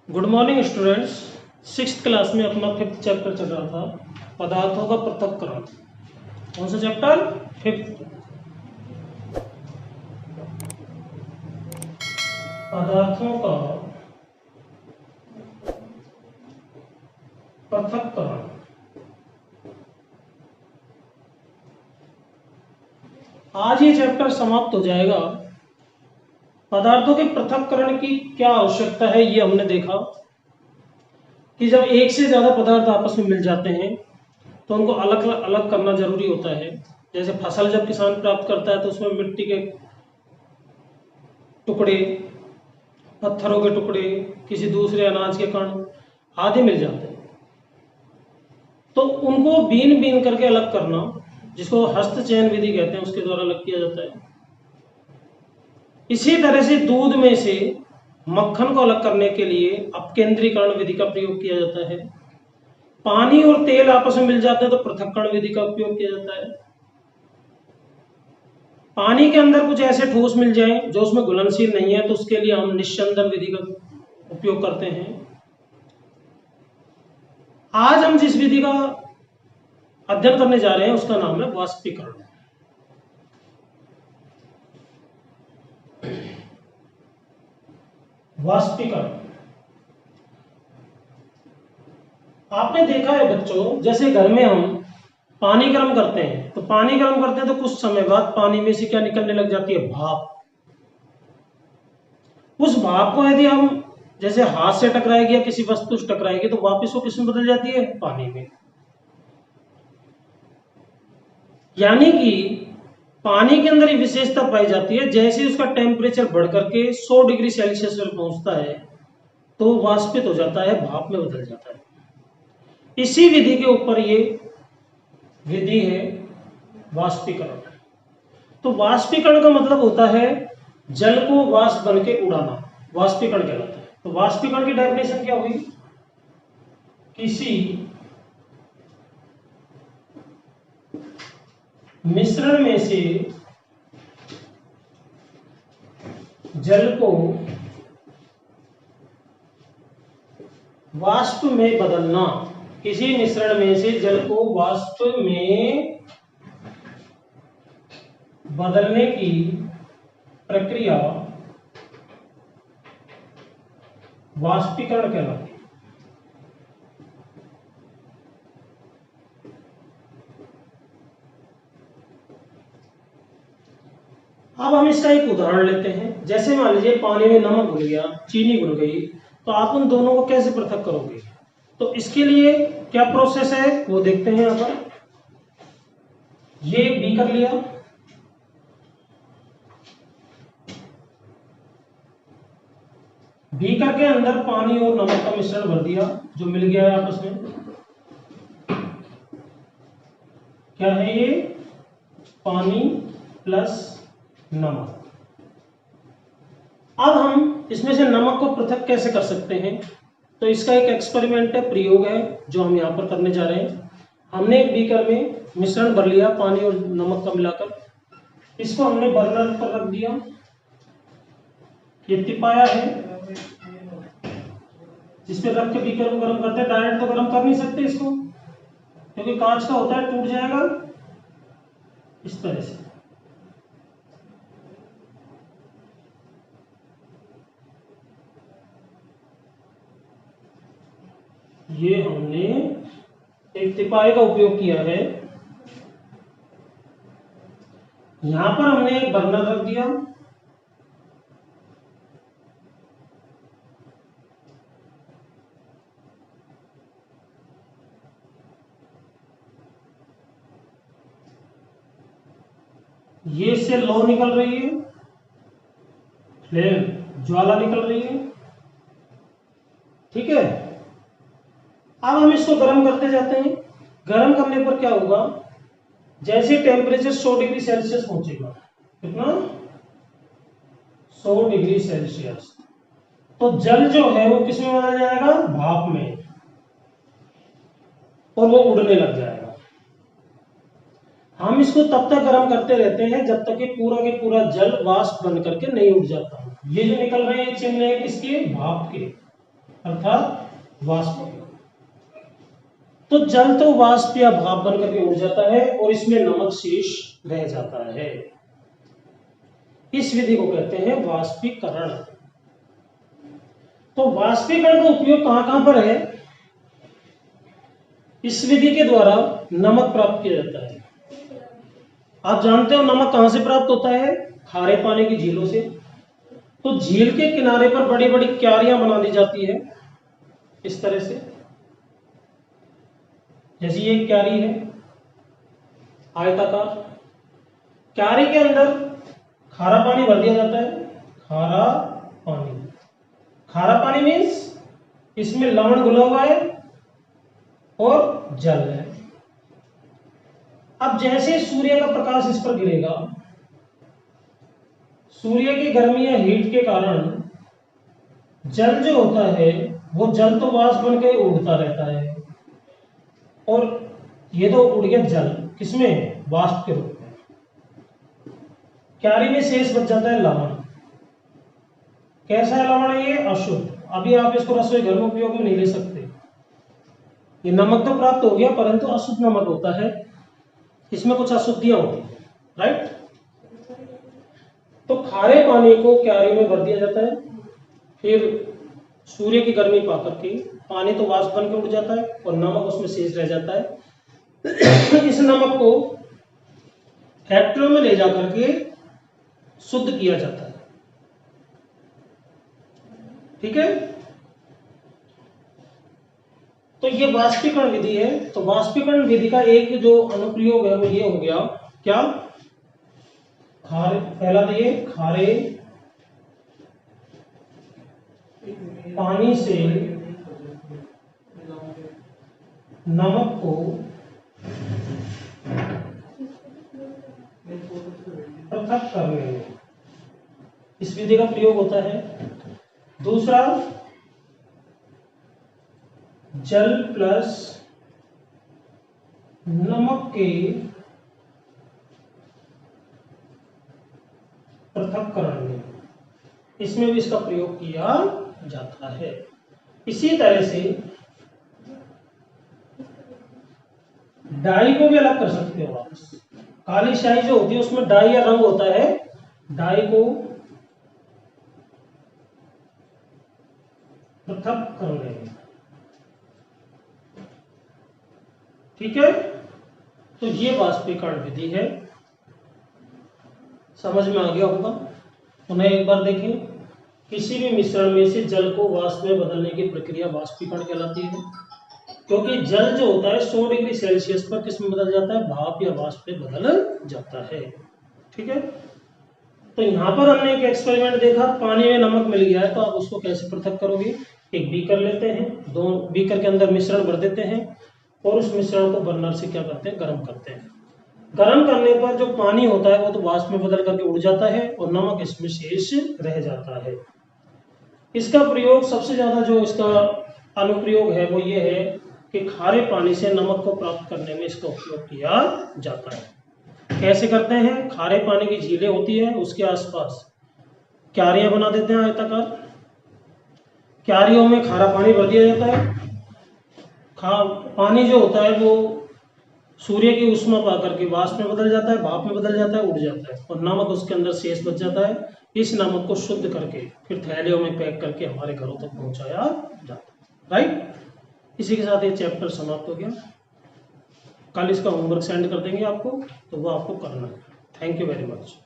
Good morning students. Sixth class में अपना fifth chapter चल रहा था, पदार्थों का पृथक्करण। कौन सा चैप्टर? फिफ्थ। पदार्थों का पृथक्करण। आज ये चैप्टर समाप्त हो जाएगा। पदार्थों के पृथक्करण की क्या आवश्यकता है ये हमने देखा कि जब एक से ज्यादा पदार्थ आपस में मिल जाते हैं तो उनको अलग अलग करना जरूरी होता है। जैसे फसल जब किसान प्राप्त करता है तो उसमें मिट्टी के टुकड़े, पत्थरों के टुकड़े, किसी दूसरे अनाज के कण आदि मिल जाते हैं, तो उनको बीन बीन करके अलग करना, जिसको हस्तचयन विधि कहते हैं, उसके द्वारा अलग किया जाता है। इसी तरह से दूध में से मक्खन को अलग करने के लिए अपकेंद्रीकरण विधि का प्रयोग किया जाता है। पानी और तेल आपस में मिल जाते हैं तो पृथक्करण विधि का उपयोग किया जाता है। पानी के अंदर कुछ ऐसे ठोस मिल जाए जो उसमें घुलनशील नहीं है तो उसके लिए हम निस्यंदन विधि का उपयोग करते हैं। आज हम जिस विधि का अध्ययन करने जा रहे हैं उसका नाम है वाष्पीकरण। वाष्पीकरण आपने देखा है बच्चों, जैसे घर में हम पानी गर्म करते हैं तो कुछ समय बाद पानी में से क्या निकलने लग जाती है? भाप। उस भाप को यदि हम जैसे हाथ से टकराएगी या किसी वस्तु से टकराएगी तो वापस वो किसमें बदल जाती है? पानी में। यानी कि पानी के अंदर ये विशेषता पाई जाती है, जैसे उसका टेम्परेचर बढ़ करके 100 डिग्री सेल्सियस पर पहुंचता है तो वाष्पित हो जाता है, भाप में बदल जाता है। इसी विधि के ऊपर ये विधि है वाष्पीकरण। तो वाष्पीकरण का मतलब होता है जल को वाष्प बन के उड़ाना, वाष्पीकरण कहलाता है। तो वाष्पीकरण की डेफिनेशन क्या हुई? किसी मिश्रण में से जल को वाष्प में बदलना, किसी मिश्रण में से जल को वाष्प में बदलने की प्रक्रिया वाष्पीकरण कहलाती है। अब हम इसका एक उदाहरण लेते हैं। जैसे मान लीजिए पानी में नमक घुल गया, चीनी घुल गई, तो आप उन दोनों को कैसे पृथक करोगे? तो इसके लिए क्या प्रोसेस है वो देखते हैं। यहां पर ये बीकर लिया, बीकर के अंदर पानी और नमक का मिश्रण भर दिया जो मिल गया है आपस में। क्या है ये? पानी प्लस नमक। अब हम इसमें से नमक को पृथक कैसे कर सकते हैं? तो इसका एक एक्सपेरिमेंट है, प्रयोग है जो हम यहाँ पर करने जा रहे हैं। हमने एक बीकर में मिश्रण भर लिया पानी और नमक का मिलाकर, इसको हमने बर्नर पर रख दिया। ये तिपाया है जिस पे रख के बीकर को गर्म करते हैं। डायरेक्ट तो गर्म कर नहीं सकते इसको, क्योंकि कांच का होता है, टूट जाएगा। इस तरह से ये हमने एक तिपाई का उपयोग किया है। यहां पर हमने एक बर्नर रख दिया, ये से लो निकल रही है, फ्लेम ज्वाला निकल रही है, ठीक है। अब हम इसको गर्म करते जाते हैं। गर्म करने पर क्या होगा? जैसे टेम्परेचर 100 डिग्री सेल्सियस पहुंचेगा, कितना? 100 डिग्री सेल्सियस, तो जल जो है वो किसमें बदल जाएगा? भाप में, और वो उड़ने लग जाएगा। हम इसको तब तक गर्म करते रहते हैं जब तक कि पूरा के पूरा जल वाष्प बन करके नहीं उड़ जाता। ये जो निकल रहे हैं चिन्ह है किसके? भाप के। अर्थात वाष्प। तो जल तो वाष्प या भाप बनकर के उड़ जाता है और इसमें नमक शेष रह जाता है। इस विधि को कहते हैं वाष्पीकरण। तो वाष्पीकरण का उपयोग कहां कहां पर है? इस विधि के द्वारा नमक प्राप्त किया जाता है। आप जानते हो नमक कहां से प्राप्त होता है? खारे पानी की झीलों से। तो झील के किनारे पर बड़ी बड़ी क्यारियां बना दी जाती है इस तरह से, जैसे ये क्यारी है आयताकार। क्यारी के अंदर खारा पानी भर दिया जाता है। खारा पानी, खारा पानी मीन्स इसमें लवण घुला हुआ है और जल है। अब जैसे सूर्य का प्रकाश इस पर गिरेगा, सूर्य की गर्मी या हीट के कारण जल जो होता है वो जल तो वाष्प बन के उड़ता रहता है, और ये तो उड़ गया जल, किसमें? वाष्प के रूप में। क्यारी में शेष बच जाता है लवण। कैसा है लवण? ये अशुद्ध। अभी आप इसको रसोई घर में उपयोग में नहीं ले सकते। ये नमक तो प्राप्त हो गया परंतु अशुद्ध नमक होता है, इसमें कुछ अशुद्धियां होती है, राइट। तो खारे पानी को क्यारी में भर दिया जाता है, फिर सूर्य की गर्मी पाकर के पानी तो वाष्प बन के उड़ जाता है और नमक उसमें शेष रह जाता है। इस नमक को फैक्ट्रियों में ले जाकर के शुद्ध किया जाता है, ठीक है। तो ये वाष्पीकरण विधि है। तो वाष्पीकरण विधि का एक जो अनुप्रयोग है वो ये हो गया, क्या? खारे, पहला तो ये खारे पानी से नमक को पृथक करने में इस विधि का प्रयोग होता है। दूसरा, जल प्लस नमक के पृथक्करण में, इसमें भी इसका प्रयोग किया जाता है। इसी तरह से डाई को भी अलग कर सकते हो आप। काली स्याही जो होती है उसमें डाई या रंग होता है, डाई को पृथक करने में, ठीक है। तो ये वाष्पीकरण विधि है, समझ में आ गया होगा। पुनः एक बार देखें, किसी भी मिश्रण में से जल को वाष्प में बदलने की प्रक्रिया वाष्पीकरण कहलाती है, क्योंकि जल जो होता है 100 डिग्री सेल्सियस पर किस में बदल जाता है? भाप या वाष्प में बदल जाता है, ठीक है। तो यहाँ पर हमने एक एक्सपेरिमेंट देखा, पानी में नमक मिल गया है, तो आप उसको कैसे पृथक करोगे? एक बीकर लेते हैं, दो बीकर के अंदर मिश्रण भर देते हैं और उस मिश्रण को बर्नर से क्या करते हैं? गर्म करते हैं। गर्म करने पर जो पानी होता है वो तो वाष्प में बदल करके उड़ जाता है और नमक इसमें शेष रह जाता है। इसका प्रयोग सबसे ज्यादा जो इसका अनुप्रयोग है वो ये है कि खारे पानी से नमक को प्राप्त करने में इसका उपयोग किया जाता है। कैसे करते हैं? खारे पानी की झीलें होती है, उसके आसपास क्यारियां बना देते हैं आयताकार। क्यारियों में खारा पानी भर दिया जाता है। पानी जो होता है वो सूर्य की ऊष्मा पाकर के वाष्प में बदल जाता है, भाप में बदल जाता है, उड़ जाता है और नमक उसके अंदर शेष बच जाता है। इस नमक को शुद्ध करके फिर थैलियों में पैक करके हमारे घरों तक पहुंचाया जाता है, राइट। इसी के साथ ये चैप्टर समाप्त हो गया। कल इसका होमवर्क सेंड कर देंगे आपको, तो वो आपको करना है। Thank you very much.